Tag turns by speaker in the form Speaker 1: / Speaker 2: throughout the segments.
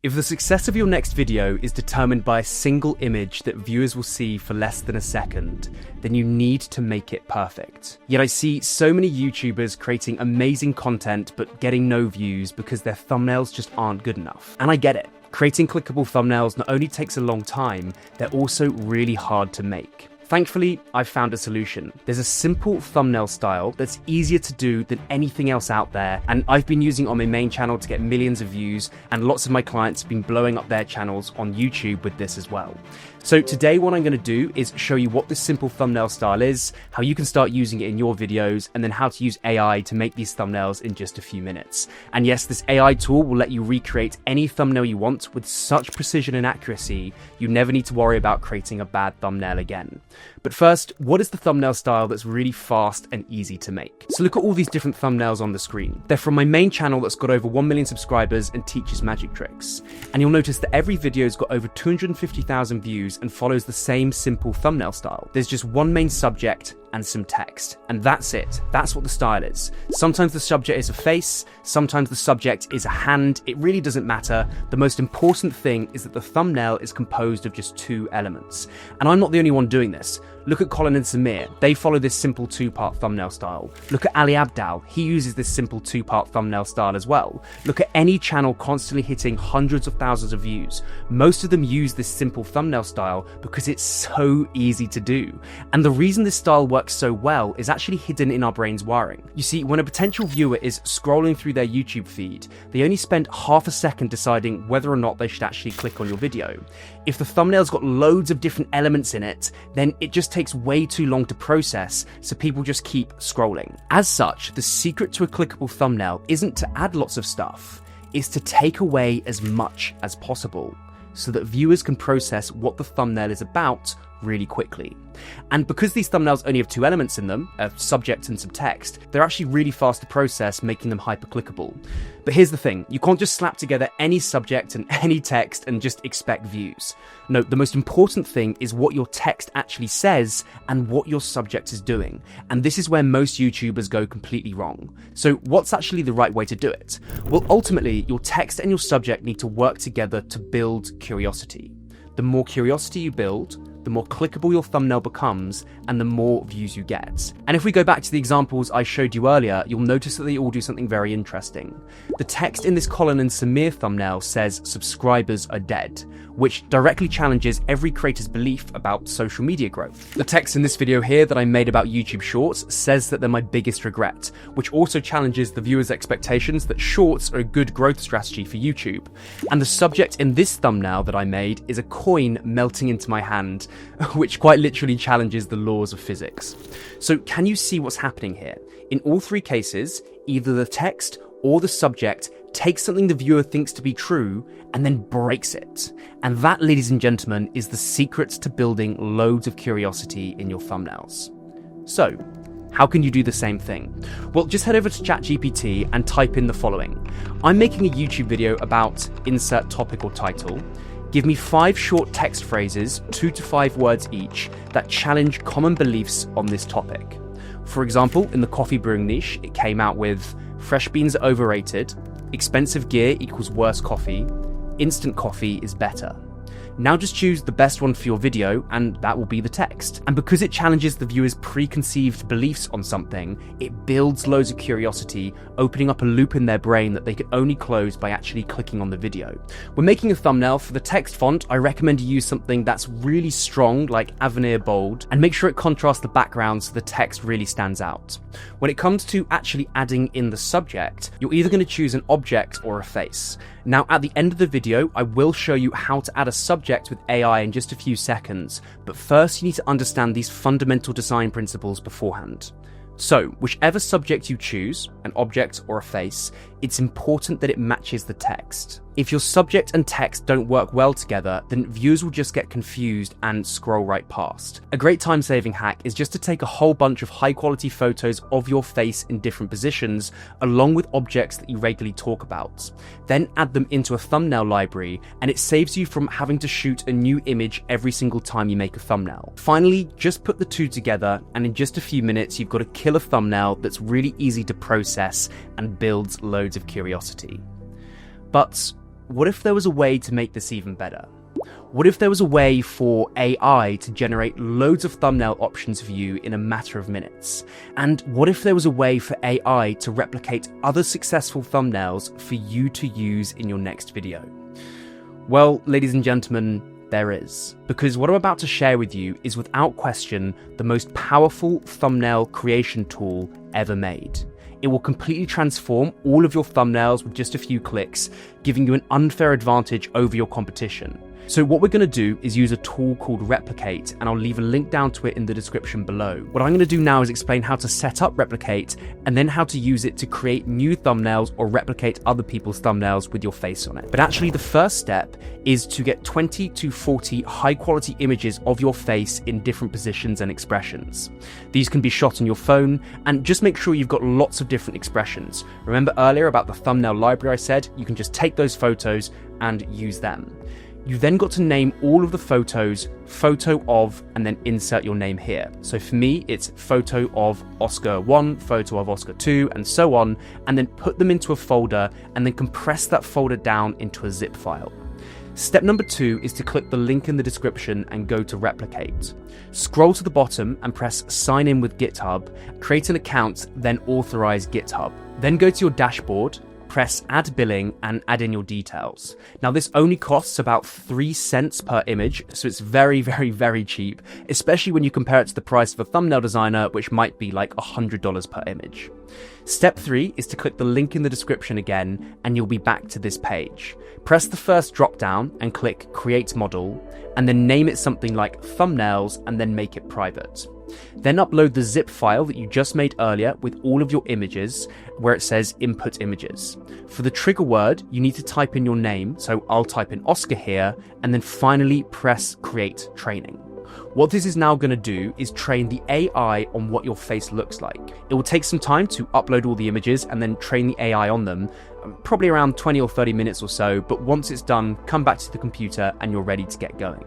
Speaker 1: If the success of your next video is determined by a single image that viewers will see for less than a second, then you need to make it perfect. Yet I see so many YouTubers creating amazing content but getting no views because their thumbnails just aren't good enough. And I get it. Creating clickable thumbnails not only takes a long time, they're also really hard to make. Thankfully, I've found a solution. There's a simple thumbnail style that's easier to do than anything else out there, and I've been using it on my main channel to get millions of views, and lots of my clients have been blowing up their channels on YouTube with this as well. So today what I'm going to do is show you what this simple thumbnail style is, how you can start using it in your videos, and then how to use AI to make these thumbnails in just a few minutes. And yes, this AI tool will let you recreate any thumbnail you want with such precision and accuracy, you never need to worry about creating a bad thumbnail again. But first, what is the thumbnail style that's really fast and easy to make? So look at all these different thumbnails on the screen. They're from my main channel that's got over 1 million subscribers and teaches magic tricks. And you'll notice that every video's got over 250,000 views and follows the same simple thumbnail style. There's just one main subject and some text, and that's it. That's what the style is. Sometimes the subject is a face, sometimes the subject is a hand. It really doesn't matter. The most important thing is that the thumbnail is composed of just two elements. And I'm not the only one doing this. Look at Colin and Samir. They follow this simple two-part thumbnail style. Look at Ali Abdal. He uses this simple two-part thumbnail style as well. Look at any channel constantly hitting hundreds of thousands of views. Most of them use this simple thumbnail style because it's so easy to do. And the reason this style works so well is actually hidden in our brain's wiring. You see, when a potential viewer is scrolling through their YouTube feed, they only spend half a second deciding whether or not they should actually click on your video. If the thumbnail's got loads of different elements in it, then it just takes way too long to process, so people just keep scrolling. As such, the secret to a clickable thumbnail isn't to add lots of stuff, it's to take away as much as possible, so that viewers can process what the thumbnail is about really quickly. And because these thumbnails only have two elements in them, a subject and some text, they're actually really fast to process, making them hyper clickable. But here's the thing, you can't just slap together any subject and any text and just expect views. No, the most important thing is what your text actually says and what your subject is doing. And this is where most YouTubers go completely wrong. So what's actually the right way to do it? Well, ultimately, your text and your subject need to work together to build curiosity. The more curiosity you build, the more clickable your thumbnail becomes and the more views you get. And if we go back to the examples I showed you earlier, you'll notice that they all do something very interesting. The text in this Colin and Samir thumbnail says subscribers are dead, which directly challenges every creator's belief about social media growth. The text in this video here that I made about YouTube Shorts says that they're my biggest regret, which also challenges the viewer's expectations that shorts are a good growth strategy for YouTube. And the subject in this thumbnail that I made is a coin melting into my hand, which quite literally challenges the laws of physics. So can you see what's happening here? In all three cases, either the text or the subject takes something the viewer thinks to be true and then breaks it. And that, ladies and gentlemen, is the secret to building loads of curiosity in your thumbnails. So, how can you do the same thing? Well, just head over to ChatGPT and type in the following. I'm making a YouTube video about insert topic or title. Give me 5 short text phrases, 2 to 5 words each, that challenge common beliefs on this topic. For example, in the coffee brewing niche, it came out with fresh beans are overrated, expensive gear equals worse coffee, instant coffee is better. Now just choose the best one for your video and that will be the text. And because it challenges the viewer's preconceived beliefs on something, it builds loads of curiosity, opening up a loop in their brain that they can only close by actually clicking on the video. When making a thumbnail, for the text font, I recommend you use something that's really strong like Avenir Bold, and make sure it contrasts the background so the text really stands out. When it comes to actually adding in the subject, you're either going to choose an object or a face. Now, at the end of the video, I will show you how to add a subject with AI in just a few seconds, but first you need to understand these fundamental design principles beforehand. So, whichever subject you choose, an object or a face, it's important that it matches the text. If your subject and text don't work well together, then viewers will just get confused and scroll right past. A great time-saving hack is just to take a whole bunch of high-quality photos of your face in different positions, along with objects that you regularly talk about. Then add them into a thumbnail library, and it saves you from having to shoot a new image every single time you make a thumbnail. Finally, just put the two together, and in just a few minutes, you've got a killer thumbnail that's really easy to process and builds loads of curiosity. But what if there was a way to make this even better? What if there was a way for AI to generate loads of thumbnail options for you in a matter of minutes? And what if there was a way for AI to replicate other successful thumbnails for you to use in your next video? Well, ladies and gentlemen, there is. Because what I'm about to share with you is without question the most powerful thumbnail creation tool ever made. It will completely transform all of your thumbnails with just a few clicks, giving you an unfair advantage over your competition. So what we're going to do is use a tool called Replicate, and I'll leave a link down to it in the description below. What I'm going to do now is explain how to set up Replicate and then how to use it to create new thumbnails or replicate other people's thumbnails with your face on it. But actually the first step is to get 20 to 40 high quality images of your face in different positions and expressions. These can be shot on your phone, and just make sure you've got lots of different expressions. Remember earlier about the thumbnail library I said? You can just take those photos and use them. You then got to name all of the photos, photo of, and then insert your name here. So for me, it's photo of Oscar 1, photo of Oscar 2, and so on, and then put them into a folder and then compress that folder down into a zip file. Step number 2 is to click the link in the description and go to Replicate. Scroll to the bottom and press Sign in with GitHub, create an account, then authorize GitHub. Then go to your dashboard, press add billing and add in your details. Now this only costs about 3 cents per image, so it's very, very, very cheap, especially when you compare it to the price of a thumbnail designer, which might be like $100 per image. Step 3 is to click the link in the description again, and you'll be back to this page. Press the first drop down and click Create Model, and then name it something like Thumbnails and then make it private. Then upload the zip file that you just made earlier with all of your images where it says input images. For the trigger word, you need to type in your name, so I'll type in Oscar here, and then finally press create training. What this is now going to do is train the AI on what your face looks like. It will take some time to upload all the images and then train the AI on them, probably around 20 or 30 minutes or so, but once it's done, come back to the computer and you're ready to get going.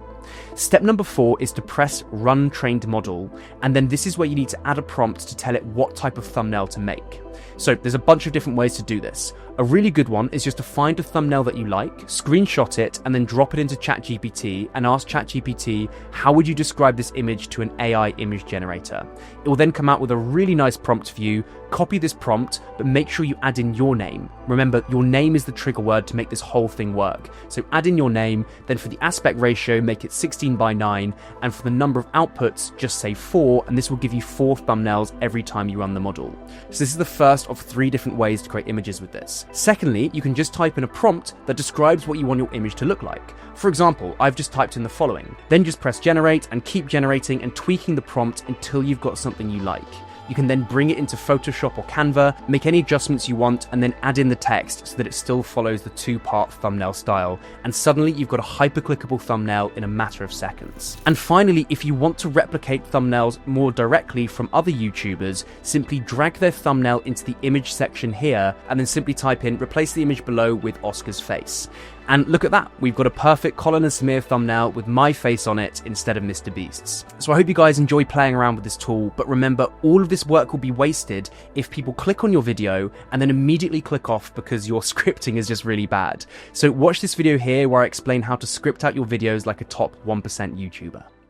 Speaker 1: Step number 4 is to press Run Trained Model, and then this is where you need to add a prompt to tell it what type of thumbnail to make. So there's a bunch of different ways to do this. A really good one is just to find a thumbnail that you like, screenshot it, and then drop it into ChatGPT and ask ChatGPT, how would you describe this image to an AI image generator? It will then come out with a really nice prompt for you. Copy this prompt, but make sure you add in your name. Remember, your name is the trigger word to make this whole thing work. So add in your name, then for the aspect ratio, make it 16:9, and for the number of outputs, just say 4, and this will give you 4 thumbnails every time you run the model. So this is the first of 3 different ways to create images with this. Secondly, you can just type in a prompt that describes what you want your image to look like. For example, I've just typed in the following. Then just press generate and keep generating and tweaking the prompt until you've got something you like. You can then bring it into Photoshop or Canva, make any adjustments you want, and then add in the text so that it still follows the 2-part thumbnail style. And suddenly you've got a hyper-clickable thumbnail in a matter of seconds. And finally, if you want to replicate thumbnails more directly from other YouTubers, simply drag their thumbnail into the image section here, and then simply type in, replace the image below with Oscar's face. And look at that, we've got a perfect Colin and Samir thumbnail with my face on it instead of Mr. Beast's. So I hope you guys enjoy playing around with this tool, but remember, all of this work will be wasted if people click on your video and then immediately click off because your scripting is just really bad. So watch this video here where I explain how to script out your videos like a top 1% YouTuber.